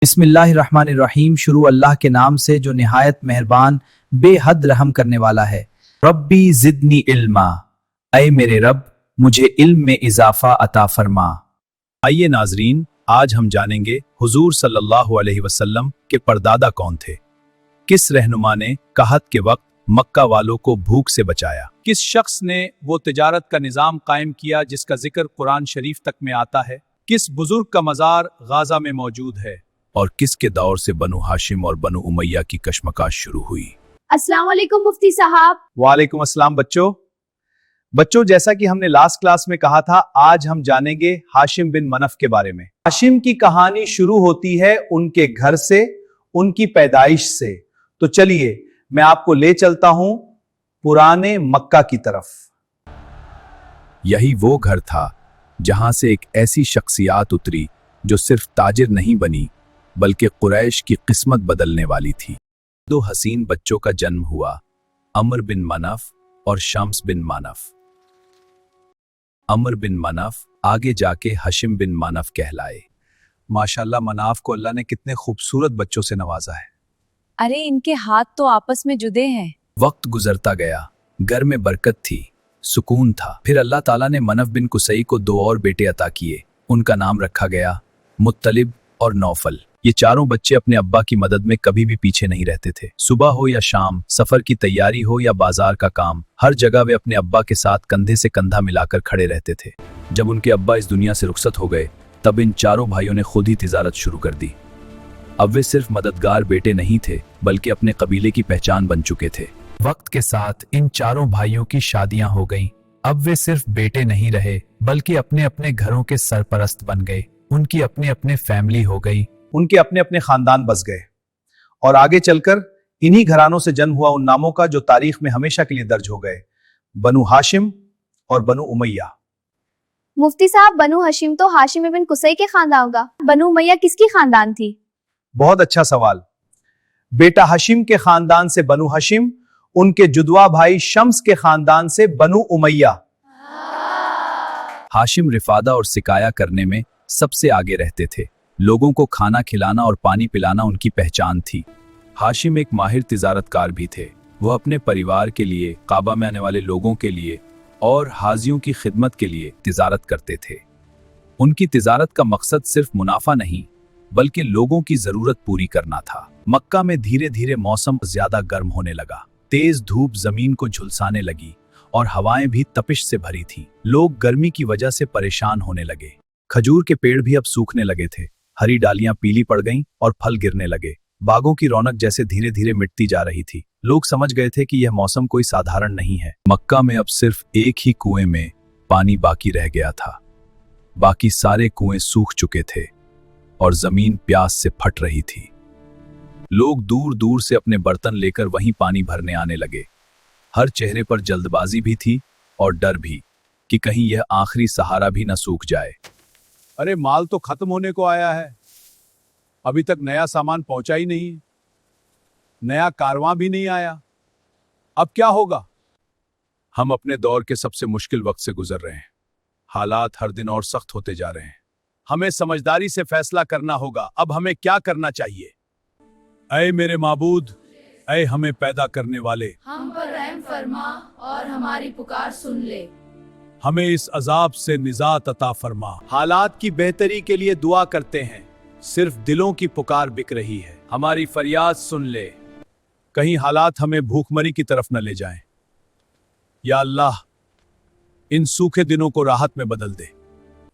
बिस्मिल्लाहिर्रहमानिर्रहीम। शुरू अल्लाह के नाम से जो निहायत मेहरबान बेहद रहम करने वाला है। रब्बी जिदनी इल्मा, ऐ मेरे रब मुझे इल्म में इजाफा अता फरमा। आइए नाजरीन, आज हम जानेंगे हुजूर सल्लल्लाहु अलैहि वसल्लम के परदादा कौन थे। किस रहनुमा ने कहत के वक्त मक्का वालों को भूख से बचाया। किस शख्स ने वो तिजारत का निजाम कायम किया जिसका जिक्र कुरान शरीफ तक में आता है। किस बुजुर्ग का मजार गाजा में मौजूद है और किसके दौर से बनु हाशिम और बनु उमैया की कशमकश शुरू हुई। अस्सलाम वालेकुम मुफ्ती साहब। वालेकुम अस्सलाम बच्चों, जैसा कि हमने लास्ट क्लास में कहा था, आज हम जानेंगे हाशिम बिन मनफ के बारे में। हाशिम की कहानी शुरू होती है उनके घर से, उनकी पैदाइश से। तो चलिए मैं आपको ले चलता हूं पुराने मक्का की तरफ। यही वो घर था जहां से एक ऐसी शख्सियत उतरी जो सिर्फ ताजिर नहीं बनी बल्कि कुरैश की किस्मत बदलने वाली थी। दो हसीन बच्चों का जन्म हुआ, अमर बिन मनफ और शम्स बिन मनफ। अमर बिन मनफ आगे जाके हाशिम बिन मनफ कहलाए। माशाल्लाह, मनाफ को अल्लाह ने कितने खूबसूरत बच्चों से नवाजा है। अरे इनके हाथ तो आपस में जुदे हैं। वक्त गुजरता गया, घर में बरकत थी, सुकून था। फिर अल्लाह ताला ने मनफ बिन कुसई को दो और बेटे अता किए। उनका नाम रखा गया मुत्तलिब और नौफल। ये चारों बच्चे अपने अब्बा की मदद में कभी भी पीछे नहीं रहते थे। सुबह हो या शाम, सफर की तैयारी हो या बाजार का काम, हर जगह वे अपने अब्बा के साथ कंधे से कंधा मिलाकर खड़े रहते थे। जब उनके अब्बा इस दुनिया से रुखसत हो गए तब इन चारों भाइयों ने खुद ही तिजारत शुरू कर दी। अब वे सिर्फ मददगार बेटे नहीं थे बल्कि अपने कबीले की पहचान बन चुके थे। वक्त के साथ इन चारों भाइयों की शादियां हो गईं। अब वे सिर्फ बेटे नहीं रहे बल्कि अपने अपने घरों के सरपरस्त बन गए। उनकी अपने अपने फैमिली हो गई, उनके अपने अपने खानदान बस गए और आगे चलकर इन्हीं घरानों से जन्म हुआ उन नामों का जो तारीख में हमेशा के लिए दर्ज हो गए, बनु हाशिम और बनु उमैया। मुफ्ती साहब, बनु हाशिम तो हाशिम इब्न कुसई के खानदान का, बनु उमैया किसकी खानदान थी? बहुत अच्छा सवाल। बेटा हाशिम के खानदान से बनु हाशिम, उनके जुदवा भाई शम्स के खानदान से बनु उमैया। हाशिम रिफादा और सिकाया करने में सबसे आगे रहते थे। लोगों को खाना खिलाना और पानी पिलाना उनकी पहचान थी। हाशिम एक माहिर तिजारतकार भी थे। वह अपने परिवार के लिए, काबा में आने वाले लोगों के लिए और हाजियों की खिदमत के लिए तिजारत करते थे। उनकी तिजारत का मकसद सिर्फ मुनाफा नहीं बल्कि लोगों की जरूरत पूरी करना था। मक्का में धीरे धीरे मौसम ज्यादा गर्म होने लगा। तेज धूप जमीन को झुलसाने लगी और हवाएं भी तपिश से भरी थीं। लोग गर्मी की वजह से परेशान होने लगे। खजूर के पेड़ भी अब सूखने लगे थे। हरी डालियां पीली पड़ गईं और फल गिरने लगे। बागों की रौनक जैसे धीरे धीरे मिटती जा रही थी। लोग समझ गए थे कि यह मौसम कोई साधारण नहीं है। मक्का में अब सिर्फ एक ही कुएं में पानी बाकी रह गया था। बाकी सारे कुएं सूख चुके थे और जमीन प्यास से फट रही थी। लोग दूर दूर से अपने बर्तन लेकर वहीं पानी भरने आने लगे। हर चेहरे पर जल्दबाजी भी थी और डर भी कि कहीं यह आखिरी सहारा भी न सूख जाए। अरे, माल तो खत्म होने को आया है, अभी तक नया सामान पहुंचा ही नहीं, नया कारवां भी नहीं आया, अब क्या होगा? हम अपने दौर के सबसे मुश्किल वक्त से गुजर रहे हैं। हालात हर दिन और सख्त होते जा रहे हैं। हमें समझदारी से फैसला करना होगा। अब हमें क्या करना चाहिए? ऐ मेरे माबूद, ऐ हमें पैदा करने वाले, हम पर रहम फरमा और हमारी पुकार सुन ले। हमें इस अजाब से निजात अता फरमा। हालात की बेहतरी के लिए दुआ करते हैं, सिर्फ दिलों की पुकार बिक रही है। हमारी फरियाद सुन ले, कहीं हालात हमें भूखमरी की तरफ न ले जाएं। या अल्लाह, इन सूखे दिनों को राहत में बदल दे।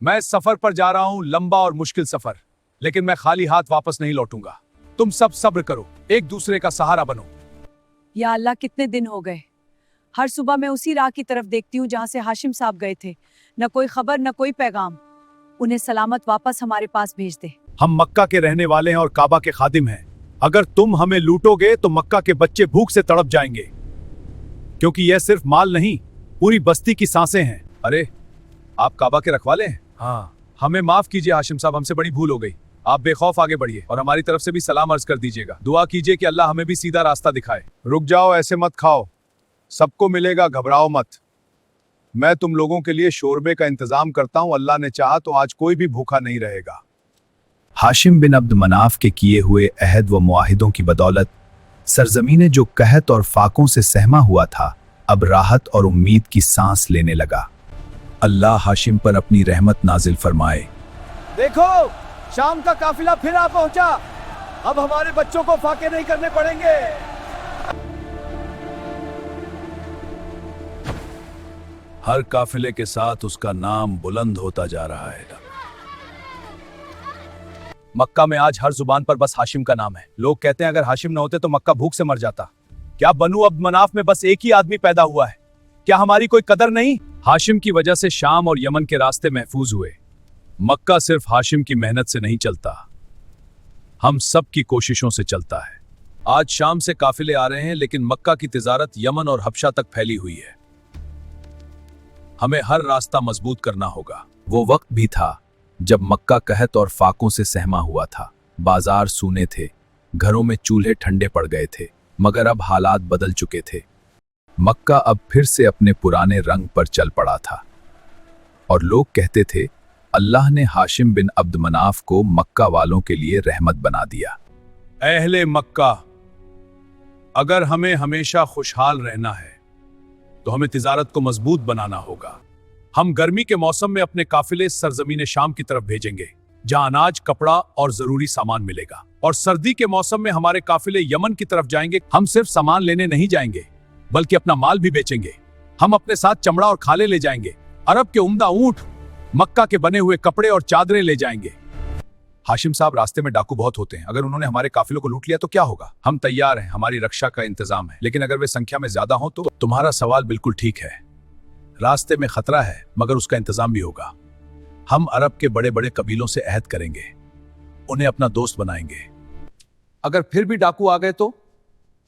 मैं सफर पर जा रहा हूं, लंबा और मुश्किल सफर, लेकिन मैं खाली हाथ वापस नहीं लौटूंगा। तुम सब सब्र करो, एक दूसरे का सहारा बनो। या अल्लाह, कितने दिन हो गए, हर सुबह मैं उसी राह की तरफ देखती हूँ जहाँ से हाशिम साहब गए थे। न कोई खबर, न कोई पैगाम। उन्हें सलामत वापस हमारे पास भेज दे। हम मक्का के रहने वाले हैं और काबा के खादिम हैं। अगर तुम हमें लूटोगे तो मक्का के बच्चे भूख से तड़प जाएंगे, क्योंकि यह सिर्फ माल नहीं, पूरी बस्ती की सांसें हैं। अरे, आप काबा के रखवाले हैं? हाँ, हमें माफ कीजिए हाशिम साहब, हमसे बड़ी भूल हो गई। आप बेखौफ आगे बढ़िए और हमारी तरफ से भी सलाम अर्ज कर दीजिएगा। दुआ कीजिए कि अल्लाह हमें भी सीधा रास्ता दिखाए। रुक जाओ, ऐसे मत खाओ, सबको मिलेगा, घबराओ मत। मैं तुम लोगों के लिए शोरबे का इंतजाम करता हूं। अल्लाह ने चाहा तो आज कोई भी भूखा नहीं रहेगा। हाशिम बिन अब्द मनाफ के किए हुए अहद व मुआहिदों की बदौलत सरजमीन जो कहत और फाकों से सहमा हुआ था अब राहत और उम्मीद की सांस लेने लगा। अल्लाह हाशिम पर अपनी रहमत नाजिल फरमाए। देखो, शाम का काफिला फिर आ पहुंचा। अब हमारे बच्चों को फाके नहीं करने पड़ेंगे। हर काफिले के साथ उसका नाम बुलंद होता जा रहा है। मक्का में आज हर जुबान पर बस हाशिम का नाम है। लोग कहते हैं अगर हाशिम न होते तो मक्का भूख से मर जाता। क्या बनु अब्द मनाफ में बस एक ही आदमी पैदा हुआ है? क्या हमारी कोई कदर नहीं? हाशिम की वजह से शाम और यमन के रास्ते महफूज हुए। मक्का सिर्फ हाशिम की मेहनत से नहीं चलता, हम सब की कोशिशों से चलता है। आज शाम से काफिले आ रहे हैं, लेकिन मक्का की तिजारत यमन और हबशा तक फैली हुई है। हमें हर रास्ता मजबूत करना होगा। वो वक्त भी था जब मक्का कहत और फाकों से सहमा हुआ था। बाजार सूने थे, घरों में चूल्हे ठंडे पड़ गए थे, मगर अब हालात बदल चुके थे। मक्का अब फिर से अपने पुराने रंग पर चल पड़ा था और लोग कहते थे अल्लाह ने हाशिम बिन अब्द मनाफ को मक्का वालों के लिए रहमत बना दिया। अहले मक्का, अगर हमें हमेशा खुशहाल रहना है तो हमें तिजारत को मजबूत बनाना होगा। हम गर्मी के मौसम में अपने काफिले सरजमीन शाम की तरफ भेजेंगे, जहां अनाज, कपड़ा और जरूरी सामान मिलेगा। और सर्दी के मौसम में हमारे काफिले यमन की तरफ जाएंगे। हम सिर्फ सामान लेने नहीं जाएंगे, बल्कि अपना माल भी बेचेंगे। हम अपने साथ चमड़ा और खाले ले जाएंगे, अरब के उम्दा ऊंट, मक्का के बने हुए कपड़े और चादरें ले जाएंगे। हाशिम साहब, रास्ते में डाकू बहुत होते हैं। अगर उन्होंने हमारे काफिलों को लूट लिया तो क्या होगा? हम तैयार हैं, हमारी रक्षा का इंतजाम है। लेकिन अगर वे संख्या में ज्यादा हो तो? तुम्हारा सवाल बिल्कुल ठीक है। रास्ते में खतरा है, मगर उसका इंतजाम भी होगा। हम अरब के बड़े बड़े कबीलों से अहद करेंगे, उन्हें अपना दोस्त बनाएंगे। अगर फिर भी डाकू आ गए तो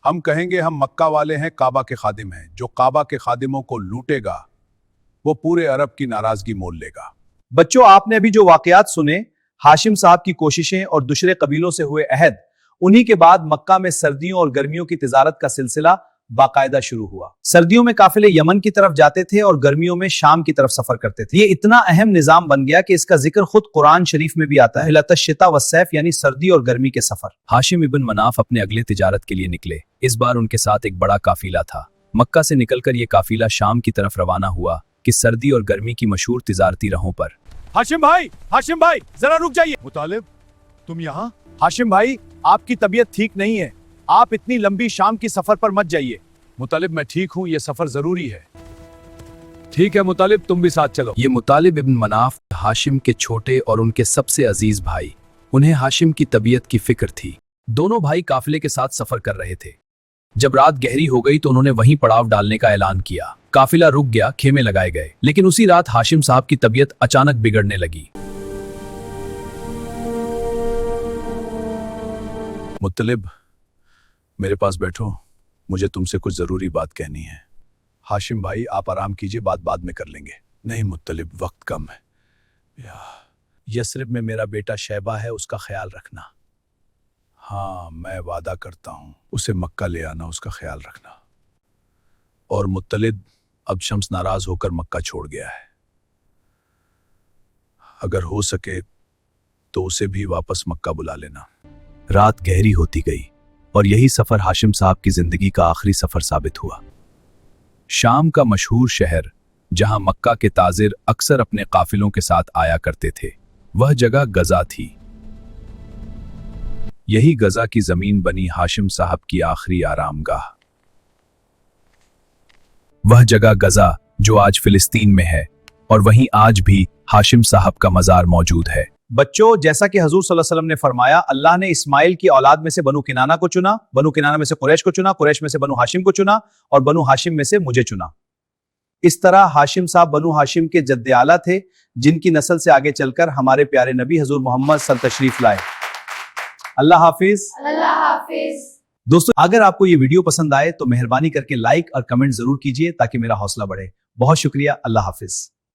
हम कहेंगे हम मक्का वाले हैं, काबा के खादिम हैं। जो काबा के खादिमों को लूटेगा वो पूरे अरब की नाराजगी मोल लेगा। बच्चों, आपने अभी जो वाकयात सुने, हाशिम साहब की कोशिशें और दूसरे कबीलों से हुए अहद, उन्हीं के बाद मक्का में सर्दियों और गर्मियों की तिजारत का सिलसिला बाकायदा शुरू हुआ। सर्दियों में काफिले यमन की तरफ जाते थे और गर्मियों में शाम की तरफ सफर करते थे। ये इतना अहम निजाम बन गया कि इसका जिक्र खुद कुरान शरीफ में भी आता है, लतश्शिता वस्सैफ, यानी सर्दी और गर्मी के सफर। हाशिम इब्न मनाफ अपने अगले तिजारत के लिए निकले। इस बार उनके साथ एक बड़ा काफिला था। मक्का से निकलकर ये काफिला शाम की तरफ रवाना हुआ कि सर्दी और गर्मी की मशहूर तिजारती राहों पर। हाशिम भाई, जरा रुक जाइए। मुतालिब, तुम यहाँ? हाशिम भाई, आपकी तबीयत ठीक नहीं है, आप इतनी लंबी शाम की सफर पर मत जाइए। मुतालिब, मैं ठीक हूँ, ये सफर जरूरी है। ठीक है मुतालिब, तुम भी साथ चलो। ये मुतालिब इब्न मनाफ हाशिम के छोटे और उनके सबसे अजीज भाई। उन्हें हाशिम की तबीयत की फिक्र थी। दोनों भाई काफिले के साथ सफर कर रहे थे। जब रात गहरी हो गई तो उन्होंने वहीं पड़ाव डालने का ऐलान किया। काफिला रुक गया, खेमे लगाए गए। लेकिन उसी रात हाशिम साहब की तबीयत अचानक बिगड़ने लगी। मुत्तलिब, मेरे पास बैठो, मुझे तुमसे कुछ जरूरी बात कहनी है। हाशिम भाई, आप आराम कीजिए, बात बाद में कर लेंगे। नहीं मुत्तलिब, वक्त कम है। यसरिब में मेरा बेटा शैबा है, उसका ख्याल रखना। हाँ, मैं वादा करता हूं, उसे मक्का ले आना, उसका ख्याल रखना। और मुत्तलिब, अब शम्स नाराज होकर मक्का छोड़ गया है। अगर हो सके तो उसे भी वापस मक्का बुला लेना। रात गहरी होती गई और यही सफर हाशिम साहब की जिंदगी का आखिरी सफर साबित हुआ। शाम का मशहूर शहर, जहां मक्का के ताजिर अक्सर अपने काफिलों के साथ आया करते थे, वह जगह गजा थी। यही गजा की जमीन बनी हाशिम साहब की आखिरी आरामगाह। वह जगह गजा जो आज फिलिस्तीन में है, और वहीं आज भी हाशिम साहब का मजार मौजूद है। बच्चों, जैसा कि हजूर सल्लल्लाहु अलैहि वसल्लम ने फरमाया, अल्लाह ने इस्माइल की औलाद में से बनु किनाना को चुना, बनु किनाना में से कुरैश को चुना, कुरैश में से बनु हाशिम को चुना, और बनु हाशिम में से मुझे चुना। इस तरह हाशिम साहब बनु हाशिम के जद्दे आला थे, जिनकी नस्ल से आगे चलकर हमारे प्यारे नबी हजूर मोहम्मद सल्लल्लाहु तशरीफ लाए। अल्लाह हाफिज। अल्लाह हाफिज। दोस्तों, अगर आपको ये वीडियो पसंद आए तो मेहरबानी करके लाइक और कमेंट जरूर कीजिए ताकि मेरा हौसला बढ़े। बहुत शुक्रिया। अल्लाह हाफिज।